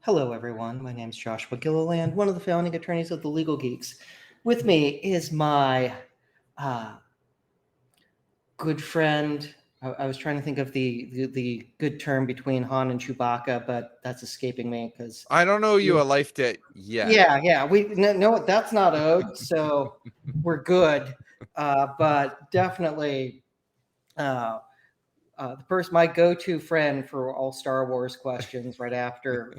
Hello, everyone. My name is Joshua Gilliland, one of the founding attorneys of the Legal Geeks. With me is my uh, good friend. I was trying to think of the good term between Han and Chewbacca, but that's escaping me because I don't owe you a life debt yet. yeah, we no, that's not owed, so we're good. But definitely, uh, my go-to friend for all Star Wars questions. Right after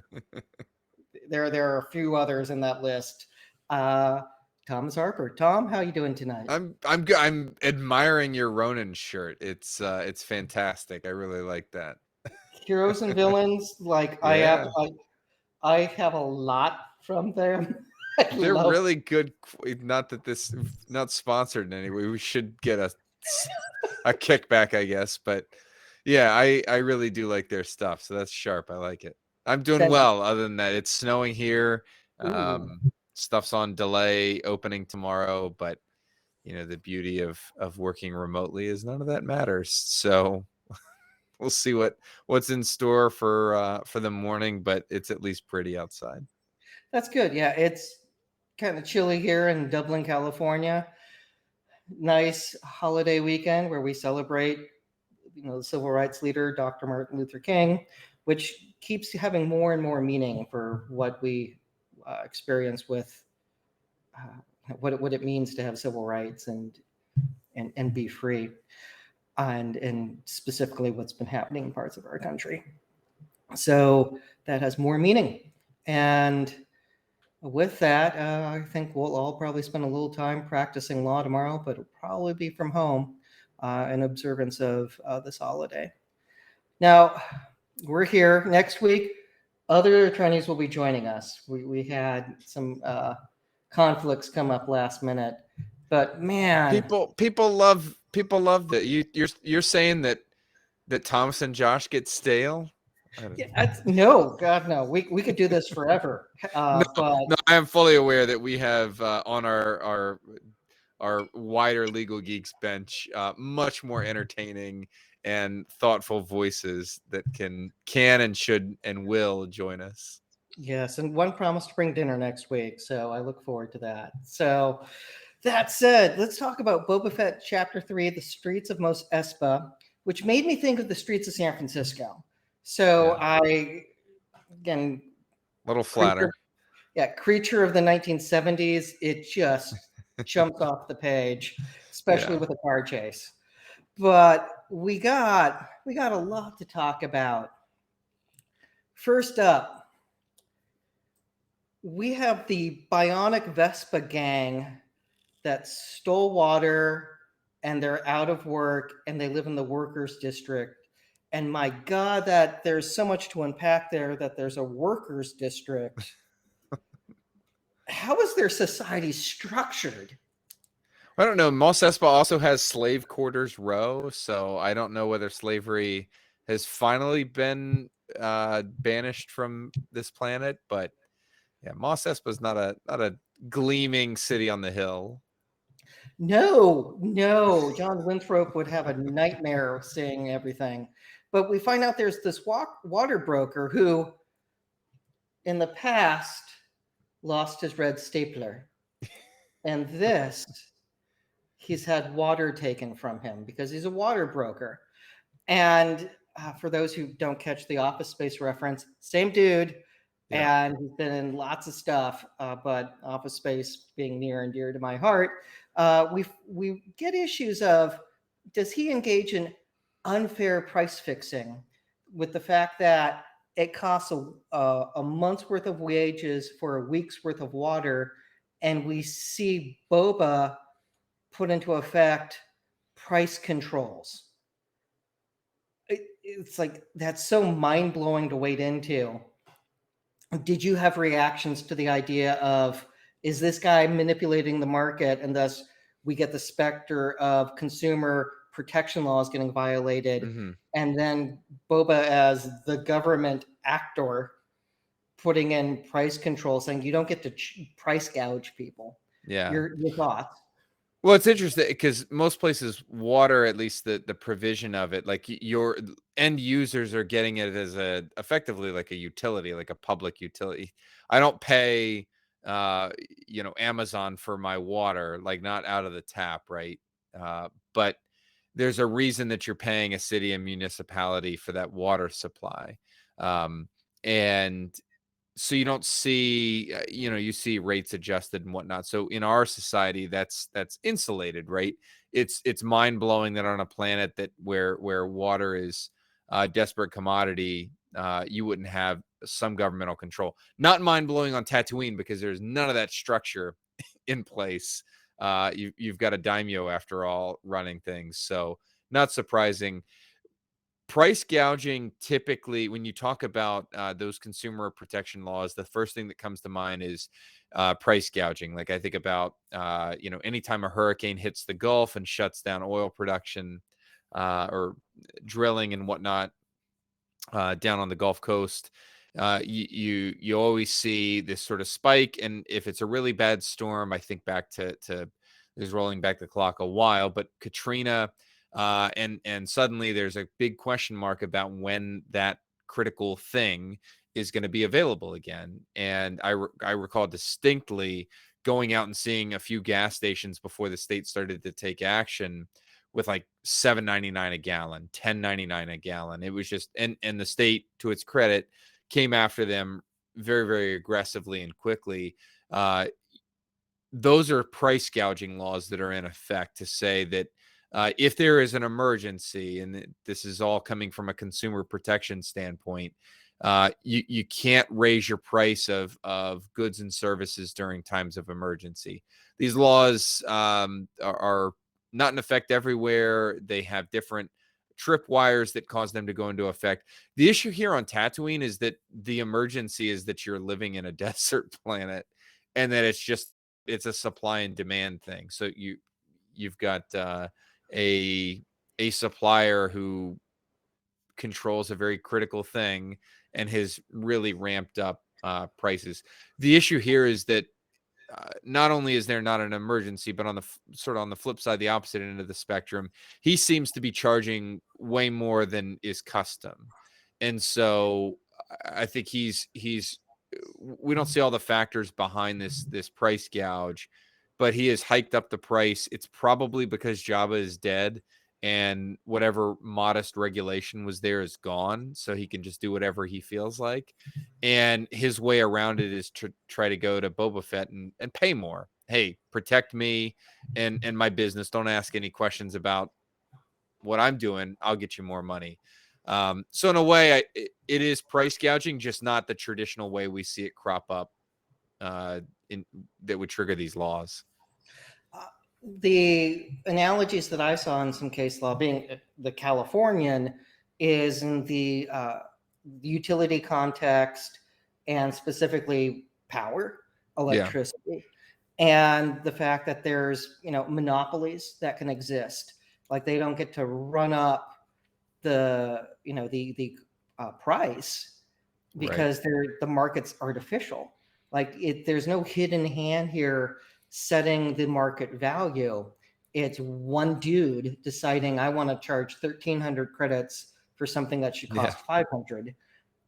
there are a few others in that list. Uh, Thomas Harper. Tom, how you doing tonight? I'm admiring your Ronin shirt. It's fantastic. I really like that. Heroes and villains. Like Yeah. I have a lot from them. I They're love. really good. Not that this not sponsored in any way. We should get a kickback, I guess. But yeah, I really do like their stuff. So that's sharp. I like it. I'm doing Thank you. well. Other than that, it's snowing here. Ooh, Stuff's on delay, opening tomorrow. But the beauty of working remotely is none of that matters. So we'll see what's in store for the morning. But it's at least pretty outside. that's good. Yeah, it's kind of chilly here in Dublin, California. Nice holiday weekend where we celebrate, the civil rights leader, Dr. Martin Luther King, which keeps having more and more meaning for what we experience with what it means to have civil rights and be free, and specifically what's been happening in parts of our country. So that has more meaning. And with that, I think we'll all probably spend a little time practicing law tomorrow, but it'll probably be from home in observance of this holiday. Now, we're here next week. Other attorneys will be joining us. We had some conflicts come up last minute, but man, People love that. You're saying that Thomas and Josh get stale. no, God, no. We could do this forever. No, But no, I am fully aware that we have on our wider legal geeks bench much more entertaining and thoughtful voices that can and should and will join us. yes, and one promised to bring dinner next week, so I look forward to that. So that said, let's talk about Boba Fett Chapter 3, The Streets of Mos Espa, which made me think of the streets of San Francisco. So Yeah, again, little creature, flatter. creature of the 1970s, it just jumped off the page, especially Yeah. with a car chase. But we got a lot to talk about. First up, we have the Bionic Vespa gang that stole water and they're out of work and they live in the workers district. And my God, that there's so much to unpack there that there's a workers district. How is their society structured? I don't know. Mos Espa also has slave quarters row, so I don't know whether slavery has finally been banished from this planet. But yeah, Mos Espa is not a gleaming city on the hill. No, John Winthrop would have a nightmare seeing everything. But we find out there's this water broker who, in the past, lost his red stapler. And this, he's had water taken from him because he's a water broker. And for those who don't catch the Office Space reference, same dude. Yeah. And he's been in lots of stuff, but Office Space being near and dear to my heart, we get issues of, does he engage in unfair price fixing with the fact that it costs a month's worth of wages for a week's worth of water, and we see Boba put into effect price controls. It's like, that's so mind-blowing to wade into. Did you have reactions to the idea of, is this guy manipulating the market, and thus we get the specter of consumer protection laws getting violated, Mm-hmm. and then Boba as the government actor putting in price control, saying you don't get to price gouge people? Yeah. Your thoughts? Well, it's interesting because most places, water, at least the provision of it, like your end users are getting it as effectively like a utility, like a public utility. I don't pay, Amazon for my water, like not out of the tap, right? But there's a reason that you're paying a city and municipality for that water supply, and so you don't see, you see rates adjusted and whatnot. So in our society, that's insulated, right? It's mind blowing that on a planet that where water is a desperate commodity, you wouldn't have some governmental control. Not mind blowing on Tatooine because there's none of that structure in place. You've got a daimyo after all running things, so not surprising. Price gouging, typically, when you talk about those consumer protection laws, the first thing that comes to mind is price gouging. Like I think about, anytime a hurricane hits the Gulf and shuts down oil production or drilling and whatnot down on the Gulf Coast, you always see this sort of spike. And if it's a really bad storm, I think back to is rolling back the clock a while, but Katrina, and suddenly there's a big question mark about when that critical thing is going to be available again. And I recall distinctly going out and seeing a few gas stations before the state started to take action with like 7.99 a gallon, 10.99 a gallon. It was just, and the state, to its credit, came after them very, very aggressively and quickly. Those are price gouging laws that are in effect to say that if there is an emergency, and this is all coming from a consumer protection standpoint, you can't raise your price of goods and services during times of emergency. These laws are not in effect everywhere. They have different tripwires that cause them to go into effect. The issue here on Tatooine is that the emergency is that you're living in a desert planet, and that it's a supply and demand thing. So you've got a supplier who controls a very critical thing and has really ramped up prices. The issue here is that not only is there not an emergency, but on the sort of on the flip side, the opposite end of the spectrum, he seems to be charging way more than is custom, and so I think he's we don't see all the factors behind this price gouge, but he has hiked up the price. It's probably because Jabba is dead and whatever modest regulation was there is gone, so he can just do whatever he feels like. And his way around it is to try to go to Boba Fett and pay more. Hey, protect me and my business. Don't ask any questions about what I'm doing. I'll get you more money. So in a way, it is price gouging, just not the traditional way we see it crop up in that would trigger these laws. The analogies that I saw in some case law, being the Californian, is in the utility context and specifically power, electricity, and the fact that there's monopolies that can exist. Like they don't get to run up the price because the market's artificial. Like there's no hidden hand here setting the market value. It's one dude deciding I want to charge 1,300 credits for something that should cost 500,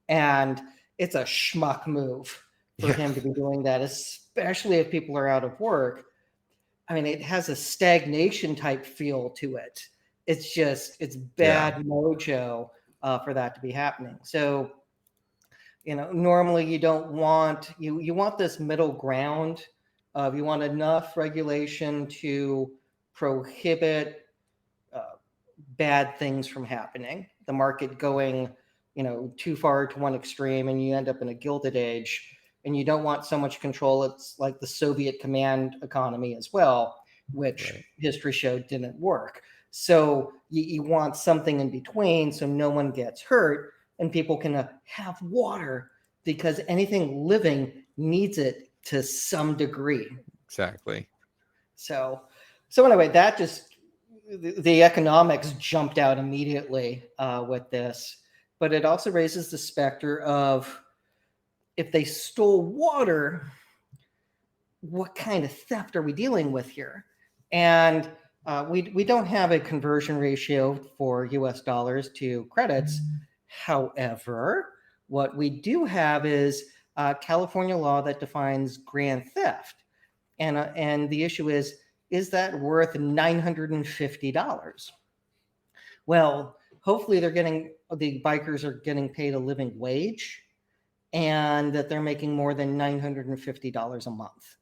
and it's a schmuck move for him to be doing that, especially if people are out of work. I mean, it has a stagnation type feel to it. It's bad mojo for that to be happening. So, normally you don't want, you want this middle ground of, you want enough regulation to prohibit bad things from happening. The market going, too far to one extreme, and you end up in a gilded age. And you don't want so much control. It's like the Soviet command economy as well, which history showed didn't work. So you want something in between so no one gets hurt and people can have water, because anything living needs it to some degree. Exactly. So anyway, that just, the economics jumped out immediately with this, but it also raises the specter of, if they stole water, what kind of theft are we dealing with here? And we don't have a conversion ratio for US dollars to credits. However, what we do have is California law that defines grand theft. And the issue is that worth $950? Well, hopefully the bikers are getting paid a living wage and that they're making more than $950 a month,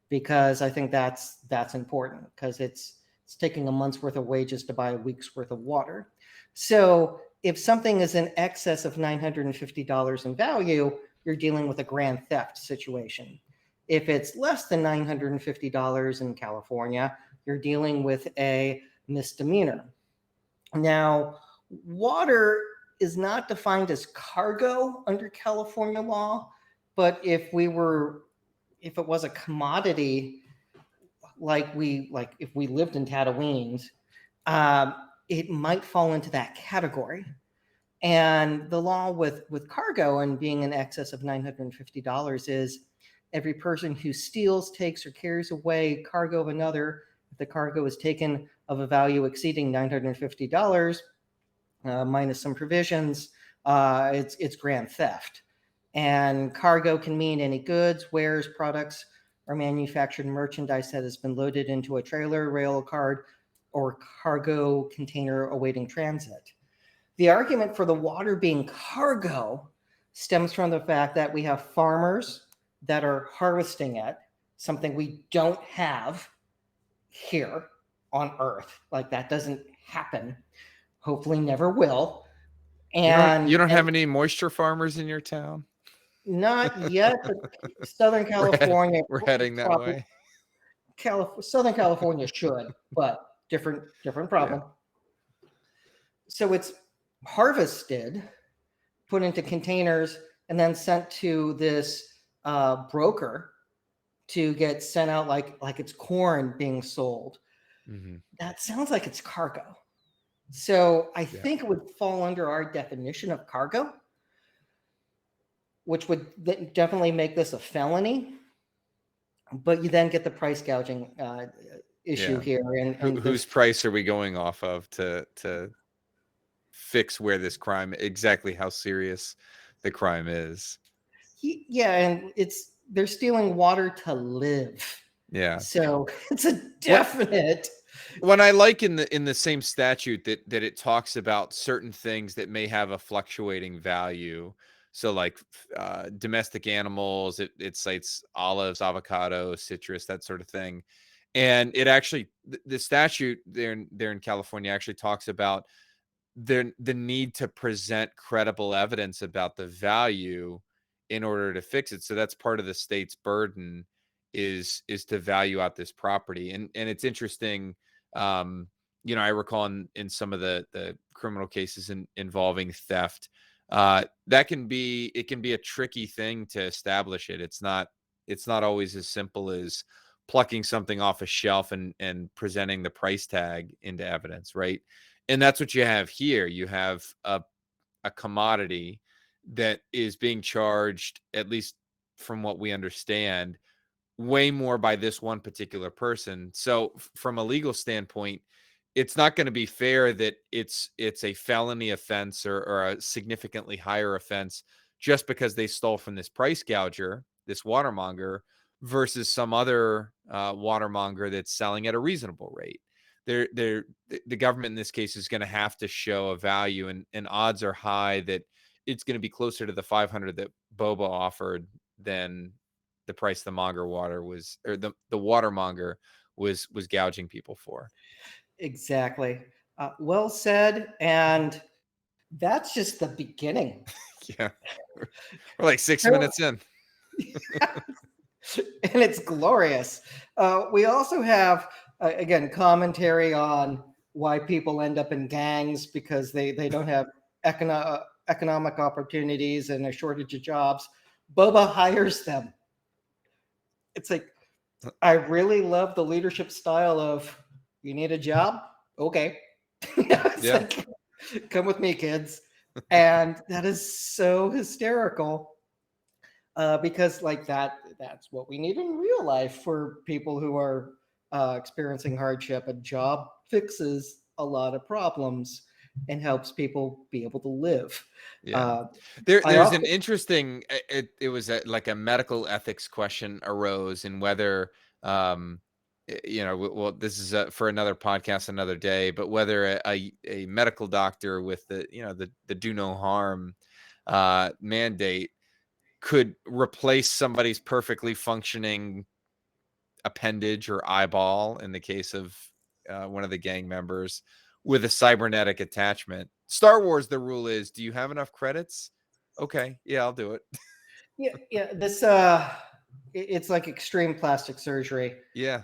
because I think that's important, because it's taking a month's worth of wages to buy a week's worth of water. So if something is in excess of $950 in value, you're dealing with a grand theft situation. If it's less than $950 in California, you're dealing with a misdemeanor. Now, water is not defined as cargo under California law, but if it was a commodity, like if we lived in Tatooine, it might fall into that category. And the law with cargo and being in excess of $950 is every person who steals, takes, or carries away cargo of another, if the cargo is taken of a value exceeding $950, minus some provisions, it's grand theft. And cargo can mean any goods, wares, products, or manufactured merchandise that has been loaded into a trailer, rail car, or cargo container awaiting transit. The argument for the water being cargo stems from the fact that we have farmers that are harvesting it, something we don't have here on Earth. Like, that doesn't happen. Hopefully never will. And You don't have any moisture farmers in your town? not yet, but Southern California We're heading that probably, way. Southern California should, but different problem. Yeah. So it's harvested, put into containers, and then sent to this broker to get sent out like it's corn being sold. Mm-hmm. That sounds like it's cargo. So I think it would fall under our definition of cargo, which would definitely make this a felony. But you then get the price gouging issue here. And whose price are we going off of to fix where this crime, exactly how serious the crime is? Yeah, and they're stealing water to live. Yeah. So it's a definite. When I like in the same statute that it talks about certain things that may have a fluctuating value. So like domestic animals, it cites olives, avocado, citrus, that sort of thing. And it actually, the statute there in California actually talks about the need to present credible evidence about the value in order to fix it. So that's part of the state's burden is to value out this property. And it's interesting. I recall in some of the criminal cases involving theft, it can be a tricky thing to establish it. It's not always as simple as plucking something off a shelf and presenting the price tag into evidence, right? And that's what you have here. You have a commodity that is being charged, at least from what we understand, way more by this one particular person. So from a legal standpoint, it's not going to be fair that it's a felony offense or a significantly higher offense just because they stole from this price gouger, this watermonger, versus some other watermonger that's selling at a reasonable rate. The government in this case is going to have to show a value, and odds are high that it's going to be closer to the 500 that Boba offered than the price the monger water was, or the watermonger was gouging people for. Exactly. Well said. And that's just the beginning. Yeah. We're like 6 minutes in. And it's glorious. We also have, again, commentary on why people end up in gangs because they don't have economic opportunities and a shortage of jobs. Boba hires them. It's like, I really love the leadership style of, you need a job? Okay. Like, come with me, kids. And that is so hysterical. Because like that's what we need in real life for people who are experiencing hardship. A job fixes a lot of problems and helps people be able to live. Yeah. Uh, I There's also an interesting, it was like a medical ethics question arose in whether, well, this is for another podcast, another day, but whether a medical doctor with the do no harm mandate could replace somebody's perfectly functioning appendage or eyeball in the case of one of the gang members with a cybernetic attachment. Star Wars, the rule is, do you have enough credits? Okay, yeah, I'll do it. yeah, this it's like extreme plastic surgery. Yeah,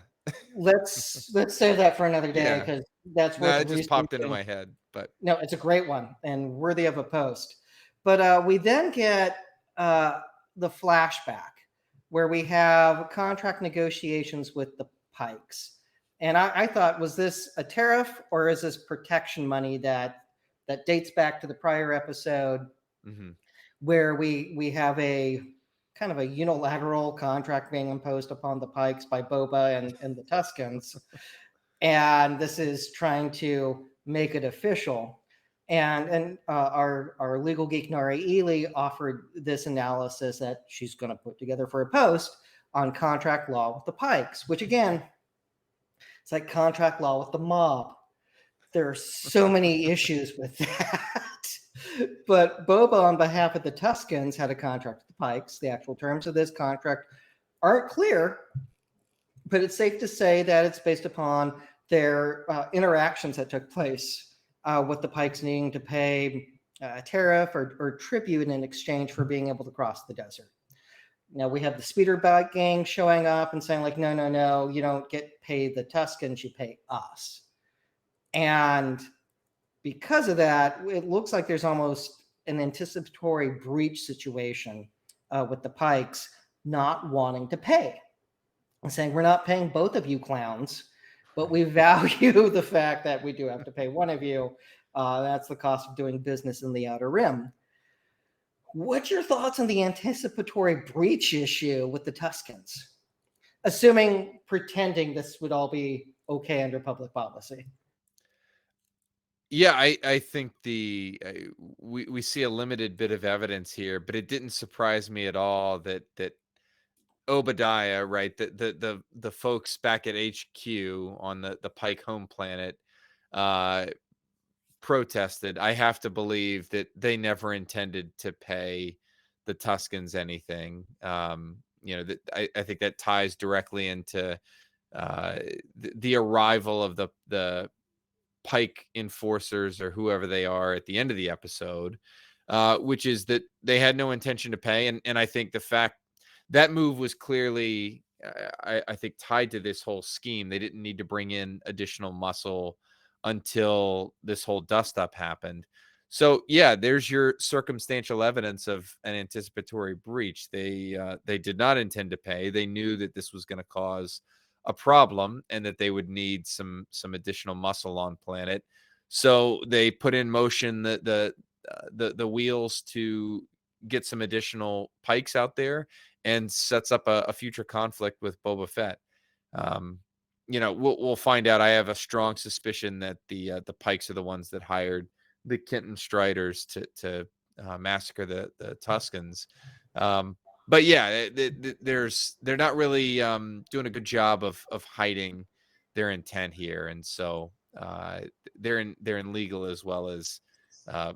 Let's save that for another day yeah. because that's No, worth it just popped into researching. my head, but No, it's a great one and worthy of a post. But we then get the flashback where we have contract negotiations with the Pykes. And I thought, was this a tariff or is this protection money that dates back to the prior episode mhm. where we have a kind of a unilateral contract being imposed upon the Pykes by Boba and the Tuscans, and this is trying to make it official. And our legal geek Nari Ely offered this analysis that she's going to put together for a post on contract law with the Pykes, which again, it's like contract law with the mob. There are so many issues with that. But Boba, on behalf of the Tuscans, had a contract with the Pykes. The actual terms of this contract aren't clear, but it's safe to say that it's based upon their interactions that took place with the Pykes needing to pay a tariff or tribute in exchange for being able to cross the desert. Now we have the speeder bike gang showing up and saying like, no, no, no, you don't get paid the Tuscans, you pay us. And because of that, it looks like there's almost an anticipatory breach situation with the Pykes not wanting to pay and saying, we're not paying both of you clowns, but we value the fact that we do have to pay one of you. That's the cost of doing business in the Outer Rim. What's your thoughts on the anticipatory breach issue with the Tuscans? Pretending this would all be okay under public policy. Yeah, I think we see a limited bit of evidence here, but it didn't surprise me at all that Obadiah, right, the folks back at HQ on the Pike home planet, uh, protested. I have to believe that they never intended to pay the Tuscans anything. That I think that ties directly into the arrival of the Pike enforcers or whoever they are at the end of the episode, which is that they had no intention to pay. And I think the fact that move was clearly, I think, tied to this whole scheme. They didn't need to bring in additional muscle until this whole dust up happened. So yeah, there's your circumstantial evidence of an anticipatory breach. They did not intend to pay. They knew that this was going to cause a problem and that they would need some additional muscle on planet. So they put in motion the wheels to get some additional Pikes out there and sets up a future conflict with Boba Fett. We'll find out. I have a strong suspicion that the Pikes are the ones that hired the Kenton Striders to massacre the Tuscans. But yeah, they're not really doing a good job of hiding their intent here, and so they're in legal as well as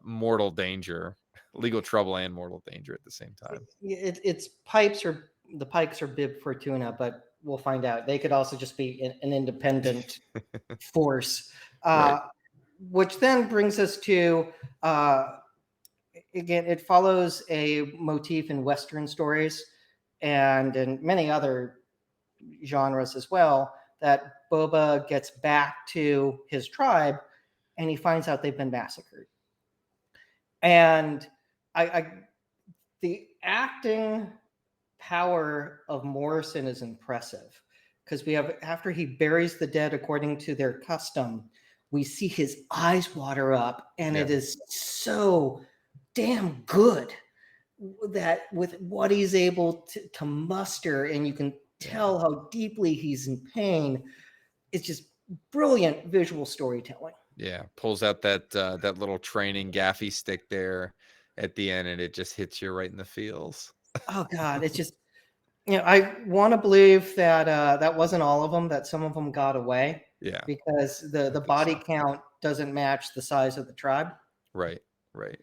mortal danger, legal trouble and mortal danger at the same time. It's pipes or the Pikes are bib fortuna, but we'll find out. They could also just be an independent force, Right. which then brings us to again, it follows a motif in Western stories and in many other genres as well. That Boba gets back to his tribe and he finds out they've been massacred. And I the acting power of Morrison is impressive because we have, after he buries the dead according to their custom, we see his eyes water up, and Yeah. it is so damn good that with what he's able to muster, and you can tell how deeply he's in pain. it's just brilliant visual storytelling. Yeah, pulls out that that little training gaffy stick there at the end, and it just hits you right in the feels. Oh God, it's just, I want to believe that that wasn't all of them, that some of them got away Yeah, because the think body so. count doesn't match the size of the tribe. Right, right.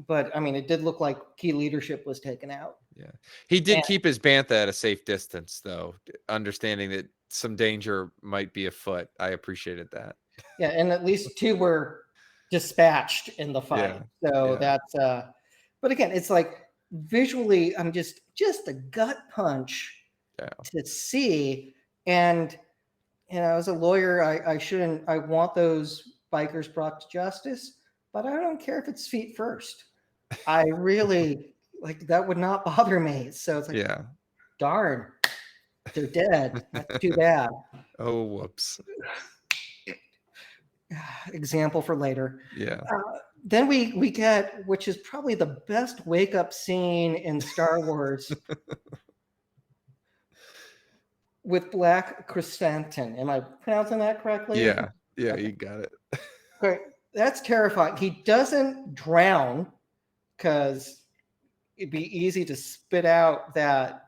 But I mean, it did look like key leadership was taken out. Yeah, he did And keep his bantha at a safe distance, though, understanding that some danger might be afoot. I appreciated that. yeah, and at least two were dispatched in the fight. Yeah, So yeah, that's but again, it's like visually, I'm just a gut punch yeah. to see. And as a lawyer, I shouldn't, I want those bikers brought to justice, but I don't care if it's feet first. I really like that would not bother me. So it's like, Yeah. darn, they're dead. That's too bad. Oh, whoops. Example for later. Yeah. Then we get, which is probably the best wake up scene in Star Wars with Black Krrsantan. Am I pronouncing that correctly? Yeah. Yeah, Okay. you got it. Great. That's terrifying. He doesn't drown because it'd be easy to spit out that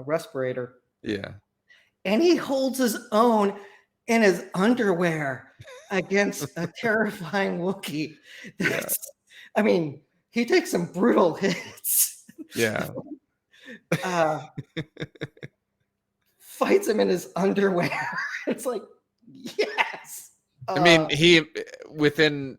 respirator. Yeah. And he holds his own in his underwear against a terrifying Wookiee. That's, I mean, he takes some brutal hits. Yeah. Fights him in his underwear. It's like, yes. I mean, he within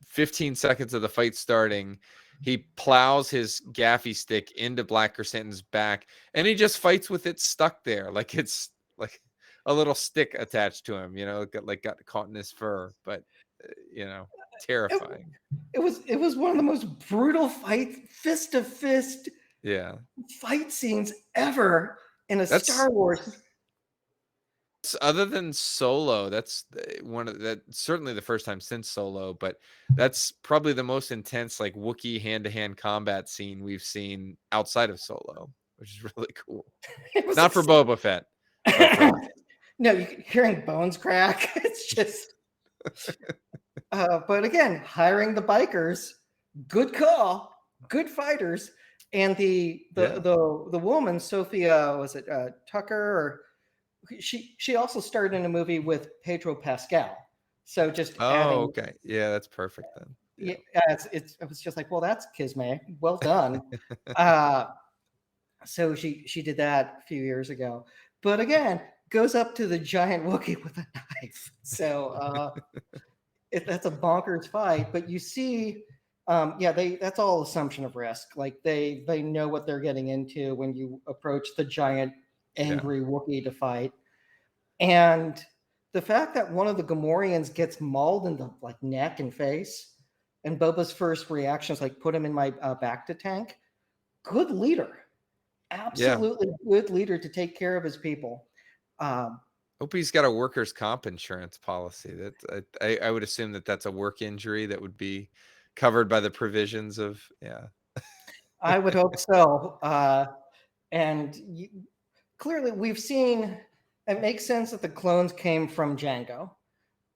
15 seconds of the fight starting, he plows his gaffy stick into Black Krrsantan's back, and he just fights with it stuck there, like it's like a little stick attached to him. Got caught in his fur, but terrifying. It was one of the most brutal fist to fist fight scenes ever in a Star Wars. Other than Solo, that's one of that certainly the first time since Solo, but that's probably the most intense like Wookiee hand-to-hand combat scene we've seen outside of Solo, which is really cool. Not for Boba Fett. No, you're hearing bones crack. It's just but again, hiring the bikers, good call, good fighters. And the woman, Sophia, was it Tucker, or she also starred in a movie with Pedro Pascal. So just adding. Okay, yeah, that's perfect then. Yeah, it was just like, well, that's Kisme. Well done. So she did that a few years ago, but again, goes up to the giant Wookiee with a knife. So that's a bonkers fight. But you see, that's all assumption of risk. Like they know what they're getting into when you approach the giant angry Wookiee to fight. And the fact that one of the Gamorreans gets mauled in the like neck and face, and Boba's first reaction is like, put him in my Bacta tank. Good leader. Absolutely good leader to take care of his people. Hope he's got a workers' comp insurance policy. That I would assume that's a work injury that would be covered by the provisions of I would hope so. And clearly, we've seen. It makes sense that the clones came from Django,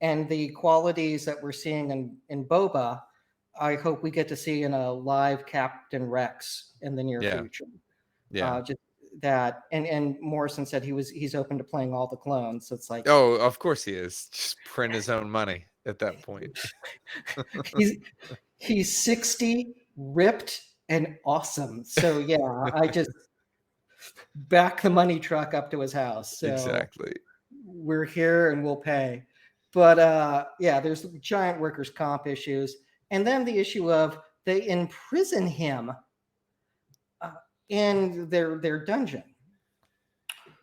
and the qualities that we're seeing in Boba, I hope we get to see in a live Captain Rex in the near future. Yeah. Just that, and Morrison said he's open to playing all the clones. So it's like, oh, of course he is. Just print his own money at that point. he's 60, ripped, and awesome. So yeah, I just back the money truck up to his house. So exactly. We're here and we'll pay. But there's giant workers' comp issues, and then the issue of they imprison him in their dungeon.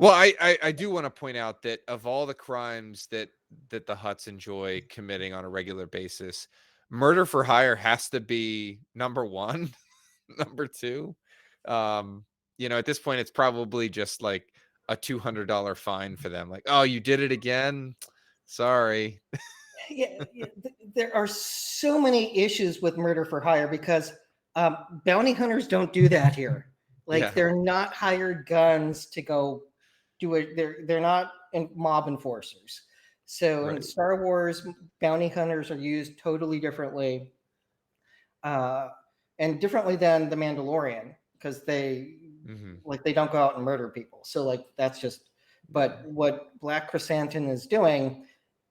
Well, I do want to point out that of all the crimes that the Hutts enjoy committing on a regular basis, murder for hire has to be number one. Number two, at this point, it's probably just like a $200 fine for them. Like, oh, you did it again. Sorry. There are so many issues with murder for hire because bounty hunters don't do that here. Like they're not hired guns to go they're not mob enforcers. So in Star Wars, bounty hunters are used totally differently, and differently than the Mandalorian, because they they don't go out and murder people. So like that's just. But what Black Krrsantan is doing,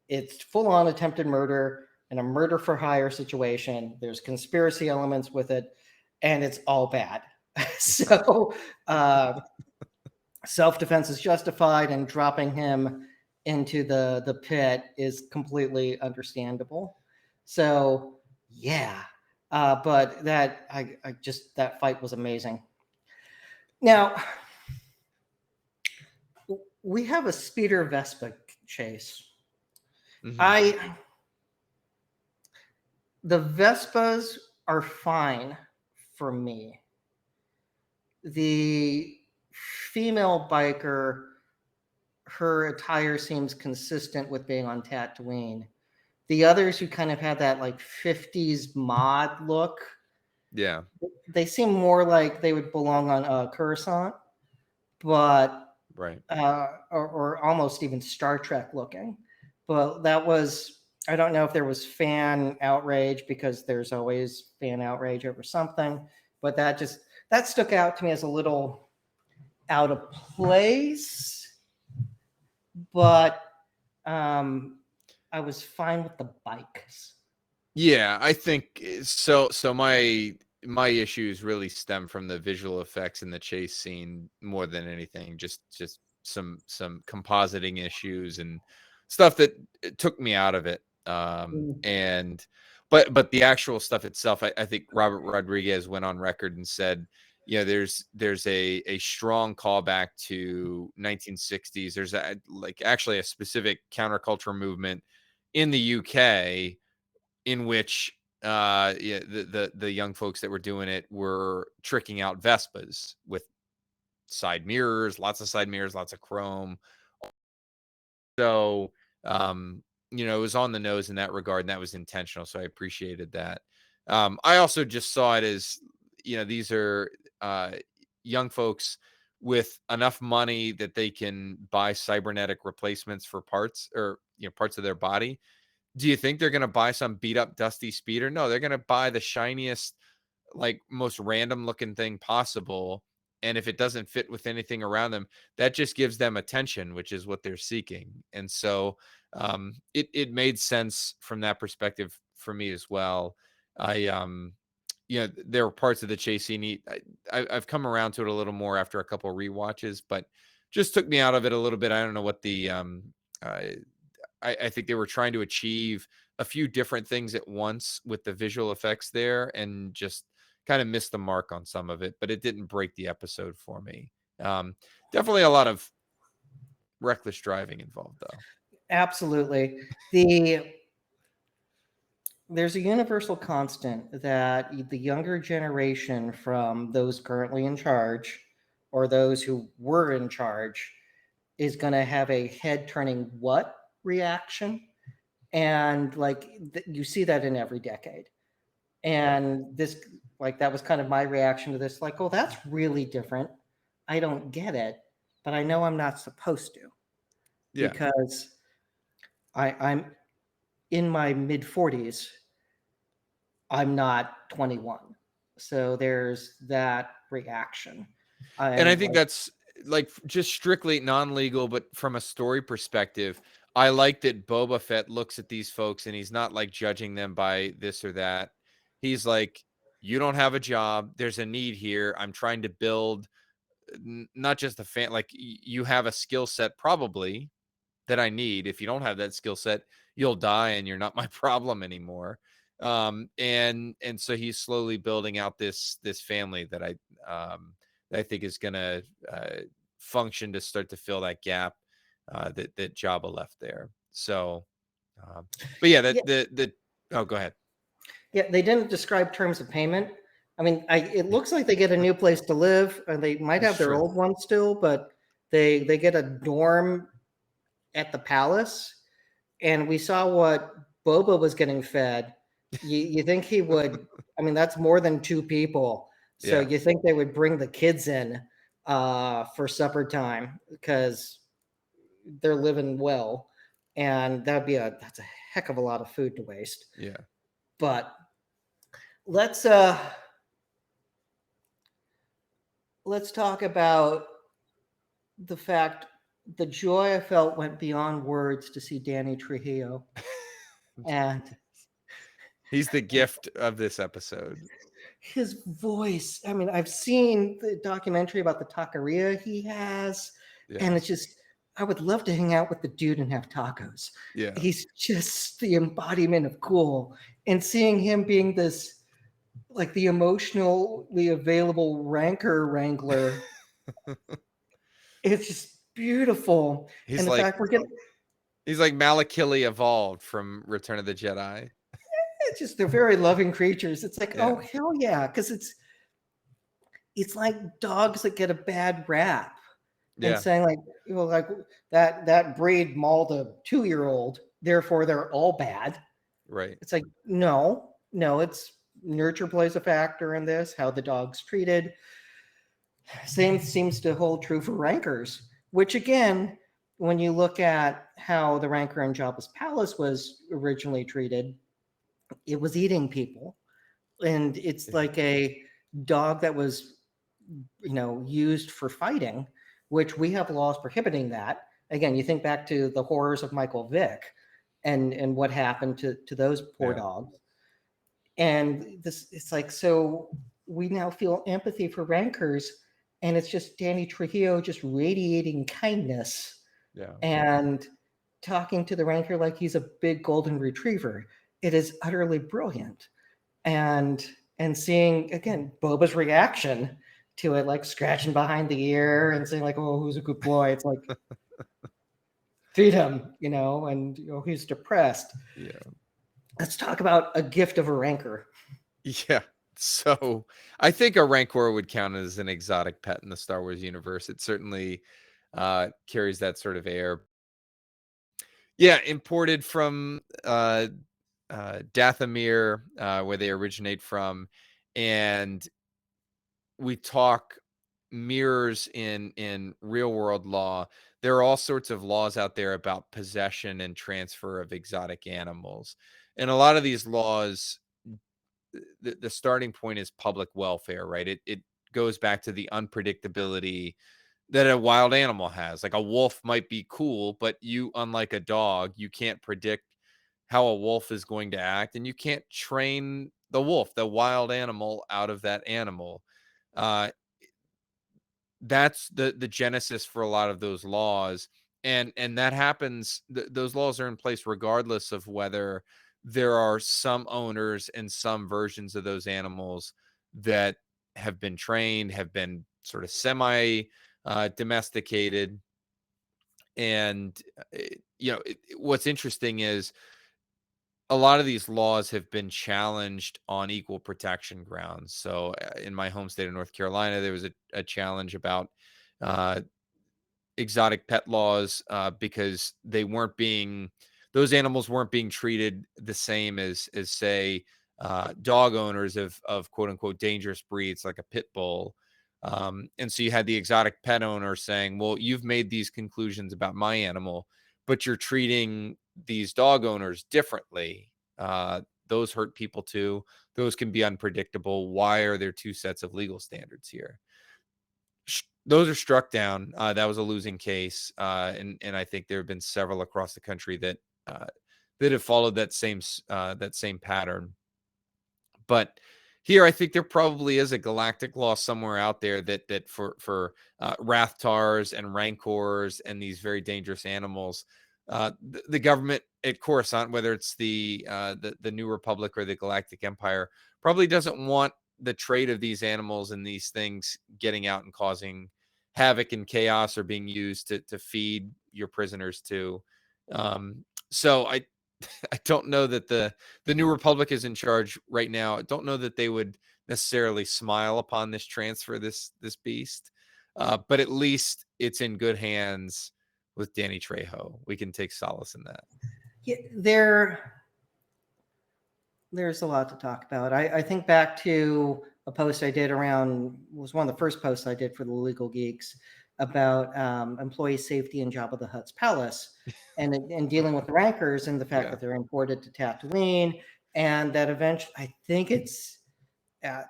it's full on attempted murder and a murder for hire situation. There's conspiracy elements with it, and it's all bad. So self-defense is justified, and dropping him into the pit is completely understandable. So yeah, but that I just that fight was amazing. Now we have a speeder Vespa chase. The Vespas are fine for me. The female biker, her attire seems consistent with being on Tatooine. The others who kind of have that like 50s mod look, yeah, they seem more like they would belong on Coruscant, but or almost even Star Trek looking. But that was, I don't know if there was fan outrage, because there's always fan outrage over something, but that stuck out to me as a little out of place. But I was fine with the bikes. Yeah, I think so. So my issues really stem from the visual effects in the chase scene more than anything. Just some compositing issues and stuff that took me out of it. And but the actual stuff itself, I think Robert Rodriguez went on record and said, you know, there's a strong callback to 1960s. There's actually a specific counterculture movement in the UK in which the young folks that were doing it were tricking out Vespas with side mirrors, lots of side mirrors, lots of chrome. So it was on the nose in that regard, and that was intentional. So I appreciated that. I also just saw it as, these are young folks with enough money that they can buy cybernetic replacements for parts, or parts of their body. Do you think they're going to buy some beat up dusty speeder? No, they're going to buy the shiniest, like most random looking thing possible. And if it doesn't fit with anything around them, that just gives them attention, which is what they're seeking. And so it made sense from that perspective for me as well. There were parts of the chase scene. I've come around to it a little more after a couple of rewatches, but just took me out of it a little bit. I don't know what the I think they were trying to achieve a few different things at once with the visual effects there, and just kind of missed the mark on some of it, but it didn't break the episode for me. Definitely a lot of reckless driving involved, though. Absolutely. There's a universal constant that the younger generation, from those currently in charge or those who were in charge, is going to have a head turning what reaction. And you see that in every decade. And this, that was kind of my reaction to this, oh, that's really different. I don't get it, but I know I'm not supposed to. Yeah. Because I'm in my mid 40s. I'm not 21. So there's that reaction. And I think that's just strictly non-legal, but from a story perspective, I like that Boba Fett looks at these folks and he's not judging them by this or that. He's like, you don't have a job. There's a need here. I'm trying to build not just a fan, you have a skill set probably that I need. If you don't have that skill set, you'll die and you're not my problem anymore. And so he's slowly building out this family that I think is going to function to start to fill that gap that Jabba left there. So, but yeah, oh, go ahead. Yeah, they didn't describe terms of payment. I mean, it looks like they get a new place to live, and they might have their old one still, but they get a dorm at the palace. And we saw what Boba was getting fed. You think he would? I mean, that's more than two people. So you think they would bring the kids in for supper time because they're living well, and that's a heck of a lot of food to waste. Yeah. But let's talk about the fact the joy I felt went beyond words to see Danny Trujillo. And He's the gift of this episode. his voice, I mean, I've seen the documentary about the taqueria he has, Yeah. and it's just, I would love to hang out with the dude and have tacos. Yeah. He's just the embodiment of cool. And seeing him being this, like the emotionally available rancor wrangler, it's just beautiful. He's And the like fact we're getting, Malakili evolved from Return of the Jedi. it's just, they're very loving creatures. It's like, Yeah. oh, hell yeah. Because it's like dogs that get a bad rap. Yeah. And saying like, you know, like that breed mauled a 2-year-old, therefore they're all bad. Right. It's like, no, it's nurture plays a factor in this, how the dog's treated. Same seems to hold true for rancors, which again, when you look at how the rancor in Jabba's palace was originally treated, it was eating people. And it's like a dog that was, used for fighting, which we have laws prohibiting that. Again, you think back to the horrors of Michael Vick and what happened to those poor dogs. And this, it's like, so we now feel empathy for rancors, and it's just Danny Trujillo just radiating kindness and talking to the rancor like he's a big golden retriever. It is utterly brilliant. And seeing again Boba's reaction to it, like scratching behind the ear and saying like, "Oh, who's a good boy?" It's like, feed him, and he's depressed. Yeah. Let's talk about a gift of a rancor. Yeah. So I think a rancor would count as an exotic pet in the Star Wars universe. It certainly carries that sort of air. Yeah, imported from Dathomir, where they originate from, and we talk mirrors in real world law. There are all sorts of laws out there about possession and transfer of exotic animals, and a lot of these laws, the starting point is public welfare, right? It goes back to the unpredictability that a wild animal has. Like a wolf might be cool, but you, unlike a dog, you can't predict how a wolf is going to act, and you can't train the wolf, the wild animal, out of that animal. Uh, that's the genesis for a lot of those laws, and that happens. Those laws are in place regardless of whether there are some owners and some versions of those animals that have been trained, have been sort of semi domesticated. And what's interesting is a lot of these laws have been challenged on equal protection grounds. So in my home state of North Carolina, there was a challenge about uh, exotic pet laws because those animals weren't being treated the same as say dog owners of quote unquote dangerous breeds like a pit bull. And so you had the exotic pet owner saying, well, you've made these conclusions about my animal, but you're treating these dog owners differently. Those hurt people too. Those can be unpredictable. Why are there two sets of legal standards here? Those are struck down. That was a losing case, and I think there have been several across the country that have followed that same pattern. But here, I think there probably is a galactic law somewhere out there that for Rathtars and Rancors and these very dangerous animals, the government at Coruscant, whether it's the New Republic or the Galactic Empire, probably doesn't want the trade of these animals and these things getting out and causing havoc and chaos, or being used to feed your prisoners to. So I don't know that the New Republic is in charge right now. I don't know that they would necessarily smile upon this transfer, this beast, but at least it's in good hands with Danny Trejo. We can take solace in that. Yeah, there's a lot to talk about. I think back to a post I did around, was one of the first posts I did for the Legal Geeks about employee safety in Jabba the Hutt's palace, and dealing with the rancors and the fact Yeah. that they're imported to Tatooine, and that eventually, I think it's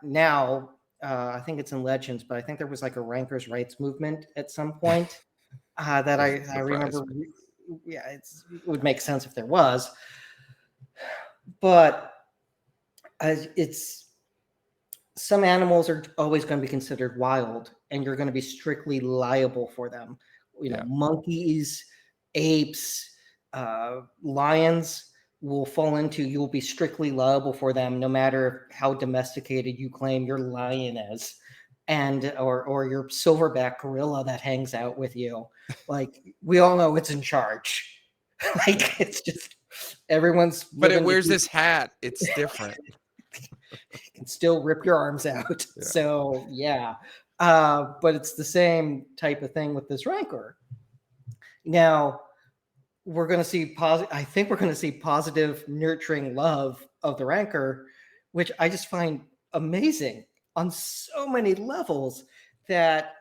now, I think it's in Legends, but I think there was like a rankers rights movement at some point that Doesn't I surprise remember. me. Yeah, it would make sense if there was, but it's, some animals are always going to be considered wild, and you're going to be strictly liable for them. Yeah. Monkeys, apes, lions will fall into, you'll be strictly liable for them no matter how domesticated you claim your lion is, and or your silverback gorilla that hangs out with you. Like, we all know it's in charge. Like, it's just, everyone's But it living to wears keep, this hat. It's different. can still rip your arms out. Yeah. So yeah, but it's the same type of thing with this rancor. Now we're going to see positive. I think we're going to see positive, nurturing love of the rancor, which I just find amazing on so many levels. That,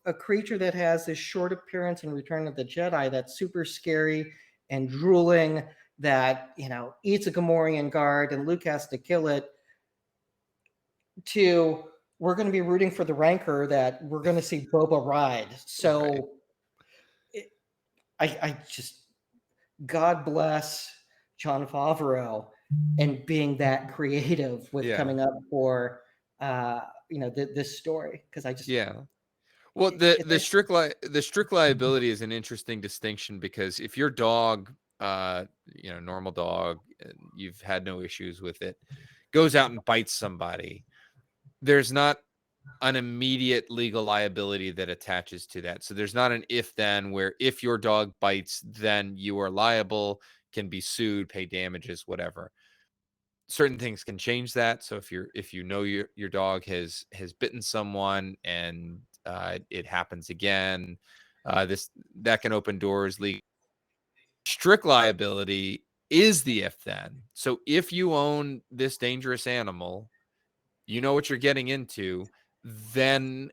a creature that has this short appearance in Return of the Jedi that's super scary and drooling, that eats a Gamorrean guard and Luke has to kill it, to we're going to be rooting for the rancor that we're going to see Boba ride. So Right. I just, God bless John Favreau and being that creative with Yeah. coming up for this story, because I just, Yeah. Well, the strict liability is an interesting distinction, because if your dog, normal dog, and you've had no issues with it, goes out and bites somebody, there's not an immediate legal liability that attaches to that. So there's not an if then, where if your dog bites, then you are liable, can be sued, pay damages, whatever. Certain things can change that. So if your dog has bitten someone, and it happens again, this that can open doors. Strict liability is the if then. So if you own this dangerous animal, you know what you're getting into. Then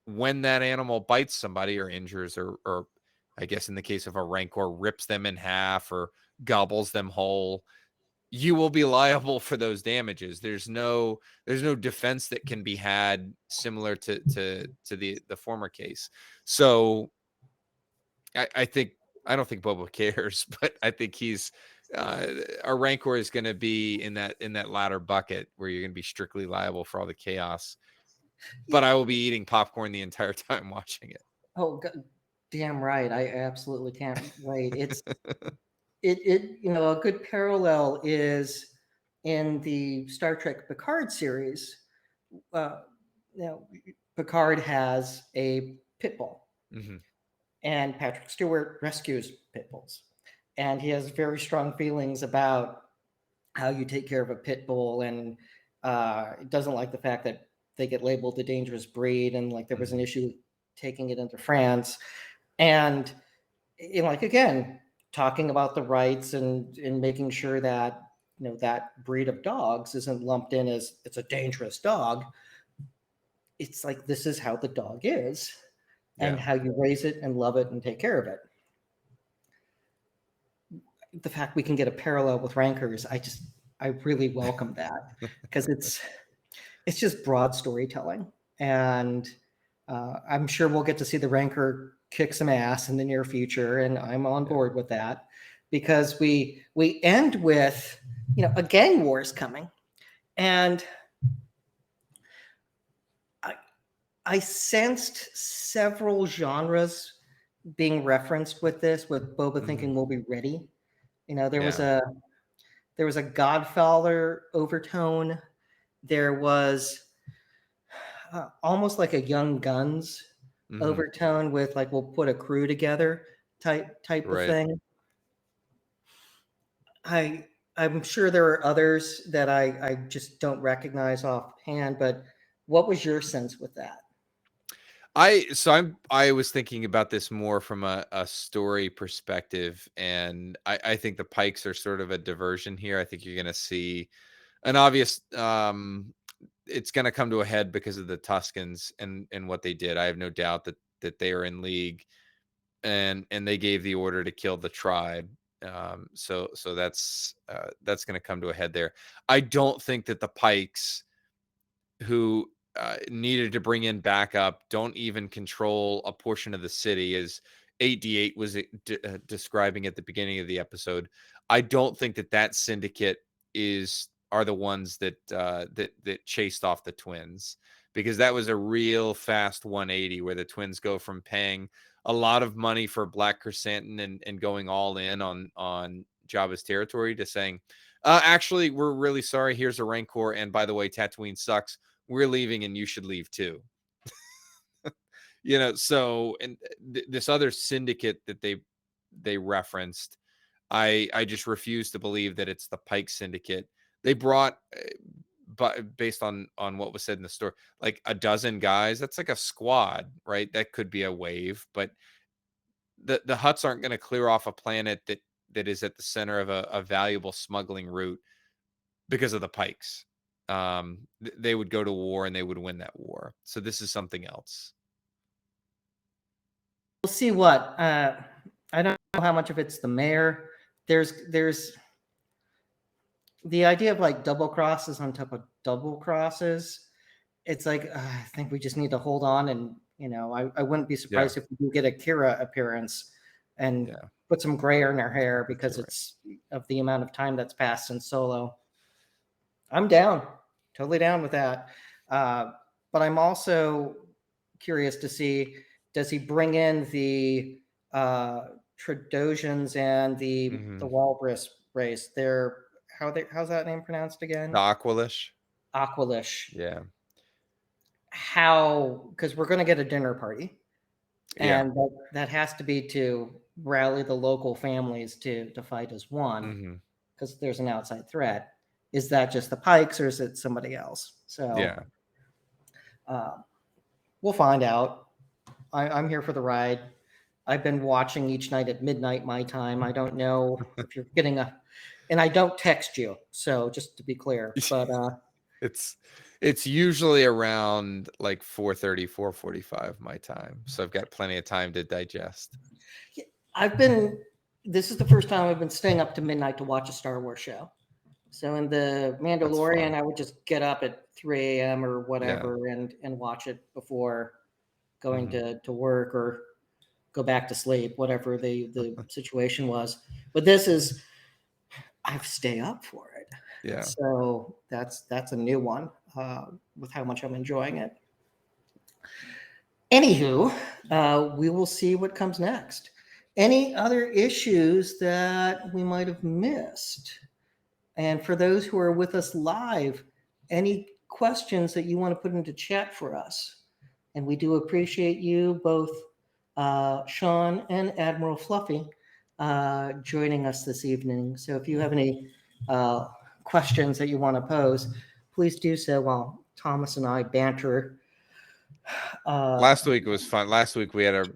when that animal bites somebody or injures, or I guess in the case of a rancor, rips them in half or gobbles them whole, you will be liable for those damages. There's no defense that can be had similar to the former case. So I don't think Boba cares, but I think he's our rancor is going to be in that latter bucket, where you're going to be strictly liable for all the chaos. But I will be eating popcorn the entire time watching it. oh God, damn right, I absolutely can't wait. A good parallel is in the Star Trek Picard series. uh, Picard has a pit bull, Hmm. and Patrick Stewart rescues pit bulls, and he has very strong feelings about how you take care of a pit bull, and doesn't like the fact that they get labeled a dangerous breed, and like there was an Hmm. issue taking it into France, and like, again, talking about the rights, and making sure that that breed of dogs isn't lumped in as it's a dangerous dog. It's like, this is how the dog is, and Yeah. how you raise it and love it and take care of it. The fact we can get a parallel with rancors, I really welcome that, because it's just broad storytelling, and I'm sure we'll get to see the rancor kick some ass in the near future, and I'm on Yeah. board with that, because we end with a gang war is coming, and I sensed several genres being referenced with this, with Boba Hmm. thinking we'll be ready. There was Yeah. a Godfather overtone. There was almost like a Young Guns Hmm. overtone, with like, we'll put a crew together type of Right. thing. I'm sure there are others that I just don't recognize offhand, but what was your sense with that? I was thinking about this more from a story perspective, and I think the Pikes are sort of a diversion here. I think you're going to see an obvious it's going to come to a head because of the Tuscans and what they did. I have no doubt that they are in league, and they gave the order to kill the tribe. So that's going to come to a head there. I don't think that the Pykes, who needed to bring in backup, don't even control a portion of the city, as 8D8 was describing at the beginning of the episode. I don't think that syndicate are the ones that chased off the twins, because that was a real fast 180 where the twins go from paying a lot of money for Black Krrsantan and going all in on Jabba's territory to saying, actually, we're really sorry. Here's a rancor, and by the way, Tatooine sucks. We're leaving, and you should leave too. So and this other syndicate that they referenced, I just refuse to believe that it's the Pike syndicate. They brought, but based on what was said in the story, like a dozen guys. That's like a squad, right? That could be a wave, but the Hutts aren't going to clear off a planet that is at the center of a valuable smuggling route because of the Pykes. They would go to war and they would win that war. So this is something else. We'll see what. I don't know how much of it's the mayor. There's the idea of like double crosses on top of double crosses. It's like, I think we just need to hold on, and I wouldn't be surprised if we do get a Kira appearance and put some gray in her hair, because it's of the amount of time that's passed in Solo. I'm down, totally down with that. But I'm also curious to see, does he bring in the Trandoshan's and the Walrus race? How's that name pronounced again? The Aqualish. Aqualish. Yeah. How? Because we're going to get a dinner party, and that has to be to rally the local families to fight as one, because there's an outside threat. Is that just the Pykes, or is it somebody else? So we'll find out. I'm here for the ride. I've been watching each night at midnight my time. I don't know if you're getting and I don't text you, so just to be clear. But it's usually around like 4:30, 4:45 my time, so I've got plenty of time to digest. This is the first time I've been staying up to midnight to watch a Star Wars show. So in the Mandalorian, I would just get up at 3 a.m. or whatever and watch it before going to work or go back to sleep, whatever the situation was. But this is, I stay up for it. Yeah. So that's a new one with how much I'm enjoying it. Anywho, we will see what comes next. Any other issues that we might have missed? And for those who are with us live, any questions that you want to put into chat for us? And we do appreciate you, both Sean and Admiral Fluffy, joining us this evening. So if you have any questions that you want to pose, please do so while Thomas and I banter. Last week was fun. Last week we had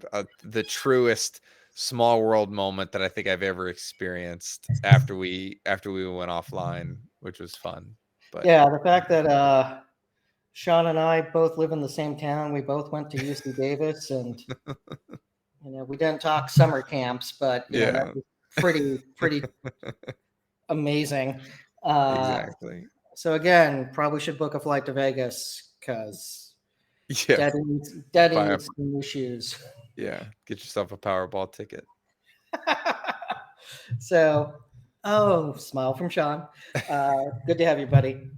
the truest small world moment that I think I've ever experienced after we went offline, which was fun. But the fact that Sean and I both live in the same town, we both went to UC Davis, and we didn't talk summer camps, but that was pretty amazing. Exactly. So again, probably should book a flight to Vegas, because dead eats new shoes. Yeah, get yourself a Powerball ticket. So, smile from Sean. Good to have you, buddy.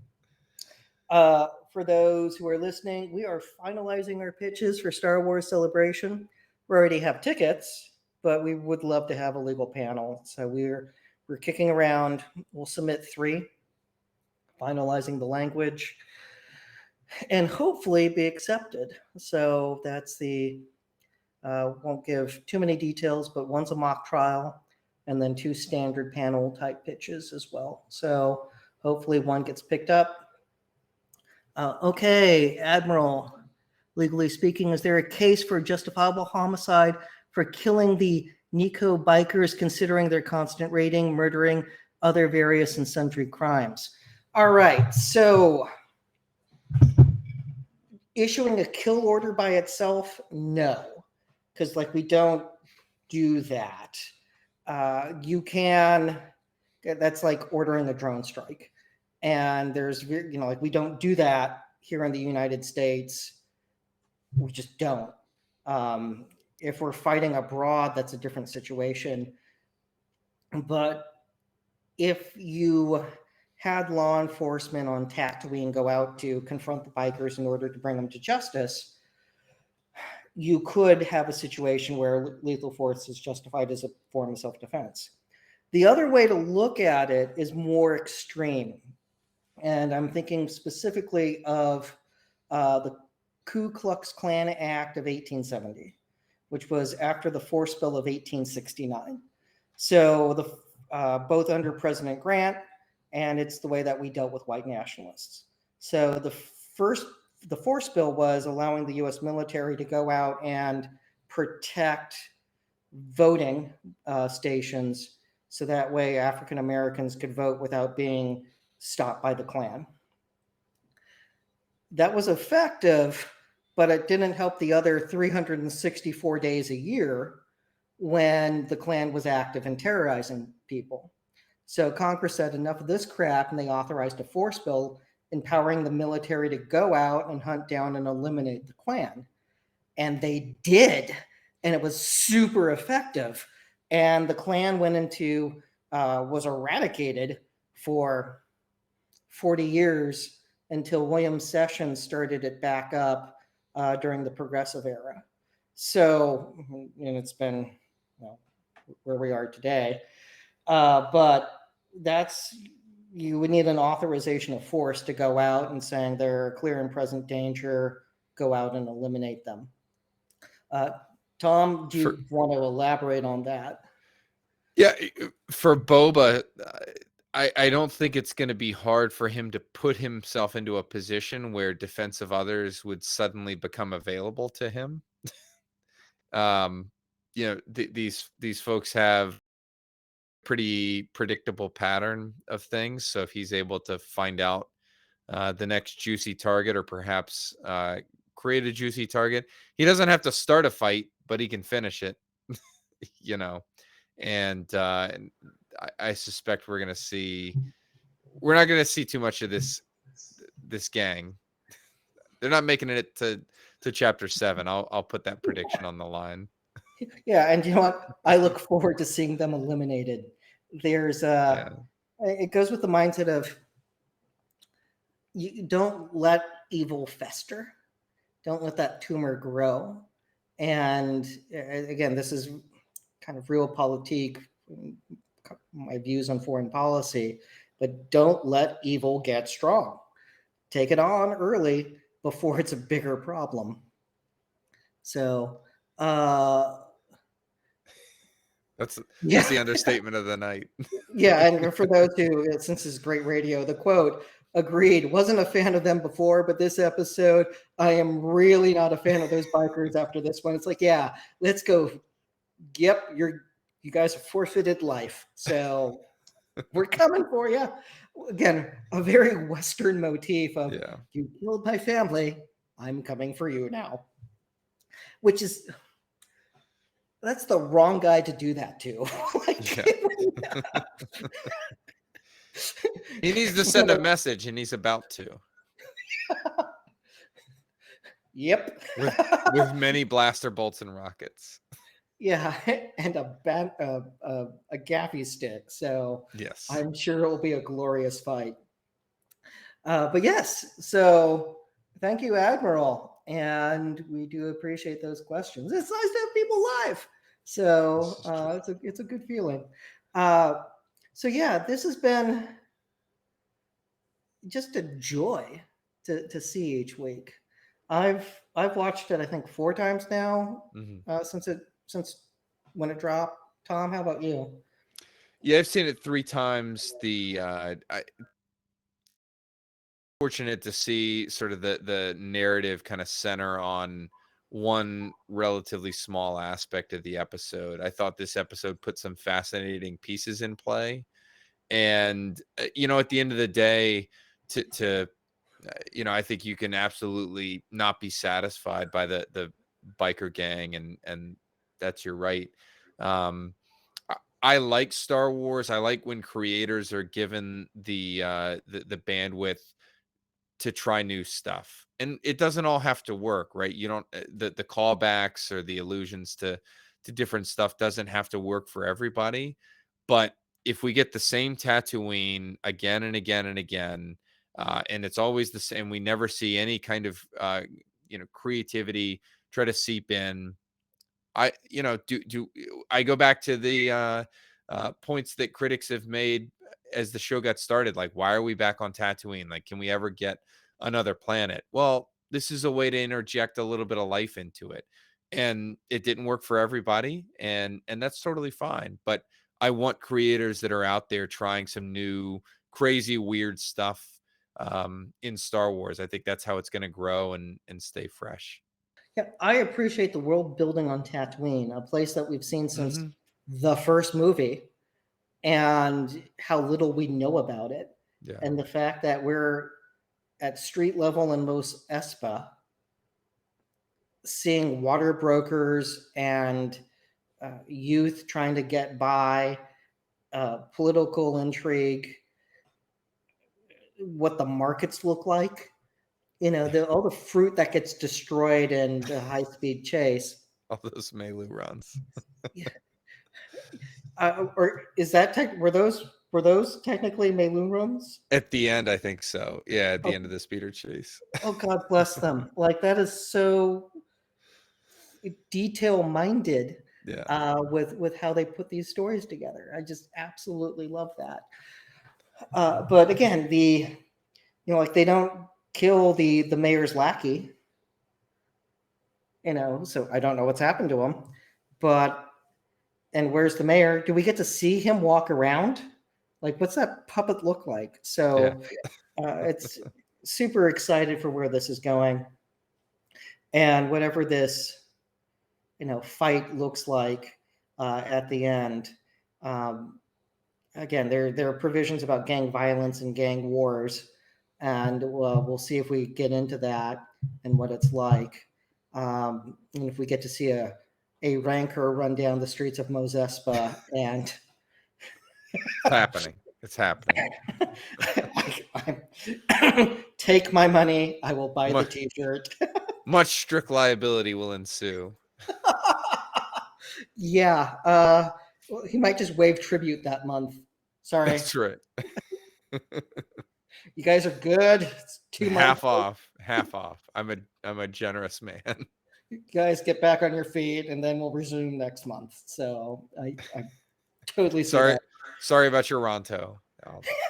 For those who are listening, we are finalizing our pitches for Star Wars Celebration. We already have tickets, but we would love to have a legal panel. So we're kicking around. We'll submit 3, finalizing the language, and hopefully be accepted. So that's won't give too many details, but one's a mock trial, and then 2 standard panel type pitches as well. So hopefully one gets picked up. Okay, Admiral, legally speaking, is there a case for justifiable homicide for killing the Nico bikers, considering their constant raiding, murdering, other various and sundry crimes? All right, so issuing a kill order by itself, no, because like we don't do that. You can, that's like ordering a drone strike, and there's, you know, like we don't do that here in the United States. We just don't. If we're fighting abroad, that's a different situation. But if you had law enforcement on Tatooine go out to confront the bikers in order to bring them to justice, you could have a situation where lethal force is justified as a form of self-defense. The other way to look at it is more extreme. And I'm thinking specifically of the Ku Klux Klan Act of 1870, which was after the Force Bill of 1869. So both under President Grant, and it's the way that we dealt with white nationalists. So the Force Bill was allowing the U.S. military to go out and protect voting stations, so that way African Americans could vote without being stopped by the Klan. That was effective, but it didn't help the other 364 days a year when the Klan was active and terrorizing people. So Congress said enough of this crap, and they authorized a force bill empowering the military to go out and hunt down and eliminate the Klan. And they did, and it was super effective. And the Klan went into, was eradicated for 40 years until William Sessions started it back up during the Progressive Era. So, and it's been, well, where we are today. But that's, you would need an authorization of force to go out and saying they're clear and present danger, go out and eliminate them. Tom, do you want to elaborate on that? Yeah, for Boba, I don't think it's going to be hard for him to put himself into a position where defense of others would suddenly become available to him. You know, these folks have pretty predictable pattern of things. So if he's able to find out the next juicy target, or perhaps create a juicy target, he doesn't have to start a fight, but he can finish it. You know, and I suspect we're not going to see too much of this gang. They're not making it to chapter 7. I'll put that prediction on the line. Yeah, and you know what? I look forward to seeing them eliminated. There's it goes with the mindset of, you don't let evil fester. Don't let that tumor grow. And again, this is kind of realpolitik, my views on foreign policy, but don't let evil get strong. Take it on early before it's a bigger problem. So that's the understatement of the night. Yeah, and for those who, since this is great radio, the quote, agreed, wasn't a fan of them before, but this episode, I am really not a fan of those bikers after this one. It's like, yeah, let's go. Yep, you guys have forfeited life. So we're coming for you. Again, a very Western motif of, you killed my family, I'm coming for you now. Which is, that's the wrong guy to do that to. He needs to send a message, and he's about to. Yep. with many blaster bolts and rockets. Yeah, and a gaffy stick. So yes, I'm sure it'll be a glorious fight. But yes, so thank you, Admiral. And we do appreciate those questions. It's nice to have people live. So it's a good feeling. So yeah, this has been just a joy to see each week. I've watched it, I think, 4 times now, since when it dropped. Tom, how about you? Yeah, I've seen it 3 times. Fortunate to see sort of the narrative kind of center on one relatively small aspect of the episode. I thought this episode put some fascinating pieces in play, and you know, at the end of the day, to I think you can absolutely not be satisfied by the biker gang, and that's your right. Um, I like Star Wars. I like when creators are given the bandwidth to try new stuff. And it doesn't all have to work, right? You don't the callbacks or the allusions to different stuff doesn't have to work for everybody. But if we get the same Tatooine again and again and again, and it's always the same, we never see any kind of creativity try to seep in. Do I go back to the points that critics have made as the show got started? Like, why are we back on Tatooine? Like, can we ever get another planet? Well, this is a way to interject a little bit of life into it, and it didn't work for everybody, and that's totally fine. But I want creators that are out there trying some new, crazy, weird stuff in Star Wars. I think that's how it's going to grow and stay fresh. Yeah, I appreciate the world building on Tatooine, a place that we've seen since Hmm. the first movie, and how little we know about it. Yeah. And the fact that we're at street level in Mos Espa, seeing water brokers and youth trying to get by, political intrigue, what the markets look like, all the fruit that gets destroyed in the high speed chase. All those Melu runs. Or is that were those technically Meilun rooms? At the end, I think so. Yeah, at the Oh, end of the speeder chase. oh, God bless them. Like that is so detail minded Yeah. with how they put these stories together. I just absolutely love that. But again, like they don't kill the mayor's lackey, so I don't know what's happened to him. But and where's the mayor? Do we get to see him walk around? Like, what's that puppet look like? Yeah. So it's super excited for where this is going, and whatever this fight looks like at the end. Um, Again, there are provisions about gang violence and gang wars, and we'll see if we get into that and what it's like, and if we get to see a rancor run down the streets of Mos Espa and It's happening. It's happening. take my money, I will buy the Much, t-shirt. much strict liability will ensue. Yeah, well, he might just waive tribute that month. Sorry, That's right. you guys are good. It's 2 months. Half off. Half off. I'm a generous man. You guys get back on your feet, and then we'll resume next month. So I totally see Sorry. Sorry about your Ronto.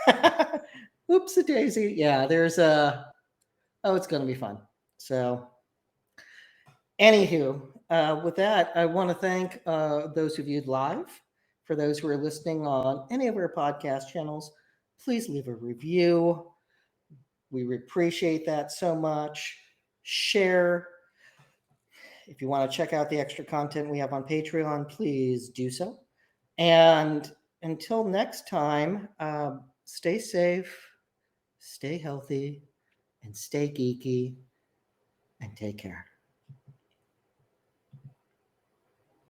that. Oops, a daisy. Yeah, there's it's going to be fun. So, anywho, with that, I want to thank those who viewed live. For those who are listening on any of our podcast channels, please leave a review. We appreciate that so much. Share. If you want to check out the extra content we have on Patreon, please do so. And until next time, stay safe, stay healthy, and stay geeky, and take care.